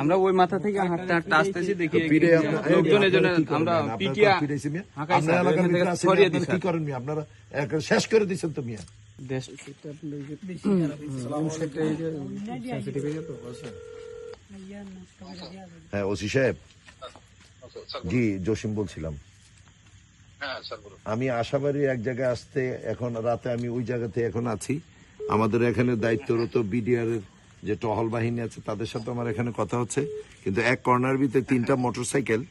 আমরা ওই মাথা থেকে হাঁটতে হাঁটতে আসতেছি, দেখি লোকজন এজন্য আমরা পিটিয়া কি করেন মিয়া? আপনারা শেষ করে দিচ্ছেন তো মিয়া। হ্যাঁ ওসি সাহেব, জি জসিম বলছিলাম। আমি আশাবাড়ির এক জায়গায় আসতে, এখন রাতে আমি ওই জায়গাতে এখন আছি। আমাদের এখানে দায়িত্বরত বিডিআর এর যে টহল বাহিনী আছে তাদের সাথে আমার এখানে কথা হচ্ছে, কিন্তু এক কর্নার ভিতরে 3টা মোটরসাইকেল,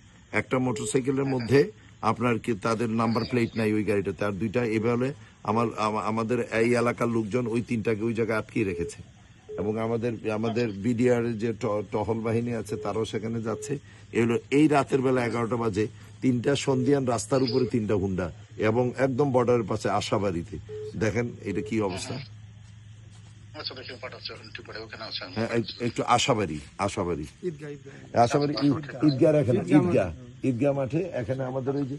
একটা মোটরসাইকেলের মধ্যে আপনার কি তাদের নাম্বার প্লেট নাই ওই গাড়িটাতে, আর 2টা এভাবে আমাদের এই এলাকার লোকজন ওই 3টাকে ওই জায়গায় আটকিয়ে রেখেছে। এবং আমাদের বিডিআর যে টহল বাহিনী আছে তারাও সেখানে যাচ্ছে। এগুলো এই রাতের বেলা 11টা বাজে 3টা সন্ধিয়ান রাস্তার উপরে 3টা হুন্ডা, এবং একদম বর্ডারের পাশে আশাবাড়িতে। দেখেন এটা কি অবস্থা। হ্যাঁ একটু আশাবাড়ি ঈদগাহ, এখানে ঈদগাহ মাঠে এখানে আমাদের ওই যে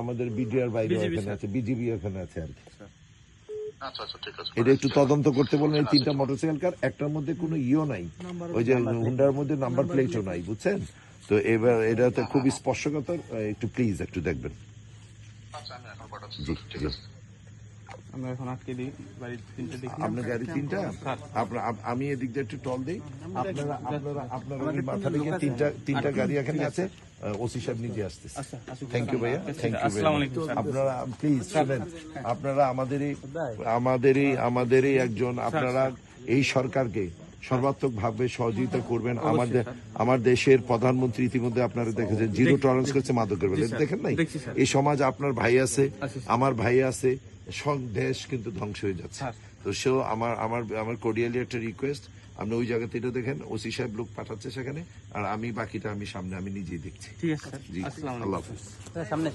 আমাদের বিডিআর বাইরে এখানে আছে, বিজিবি এখানে আছে আর কি। এটা একটু তদন্ত করতে বললেন। এই 3টা মোটরসাইকেল কার, একটার মধ্যে কোনো ইও নাই, ওই যে হুন্ডার মধ্যে নাম্বার প্লেটও নাই, বুঝছেন তো। এবার এটাতে খুব স্পর্শকাতর, একটু প্লিজ একটু দেখবেন। আমরা এখন আটকে দিই বাড়ির 3টা দেখি। আপনার গাড়ি 3টা, আমি এদিক দিয়ে একটু টল দিই। আপনারা ওই মাথা থেকে 3টা গাড়ি এখানে আছে, ওসি সাহেব নিজে আসতেছে। থ্যাংক ইউ ভাইয়া, থ্যাংক ইউ। আপনারা প্লিজ শুনেন, আপনারা আমাদেরই একজন, আপনারা এই সরকারকে সর্বাত্মক ভাবে সহযোগিতা করবেন। আমার দেশের প্রধানমন্ত্রী ইতিমধ্যে আপনারা দেখেছেন জিরো টলারেন্স করছে মাদকের বেলা, দেখেন নাই? এই সমাজ আপনার ভাই আছে, আমার ভাই আছে, দেশ কিন্তু ধ্বংস হয়ে যাচ্ছে। তো সে আমার কোর্ডিয়ালি একটা রিকোয়েস্ট, আপনি ওই জায়গাতে এটা দেখেন, ওসি সাহেব লোক পাঠাচ্ছে সেখানে, আর আমি বাকিটা আমি সামনে আমি নিজেই দেখছি। ঠিক আছে, জি, আল্লাহ হাফেজ। সামনে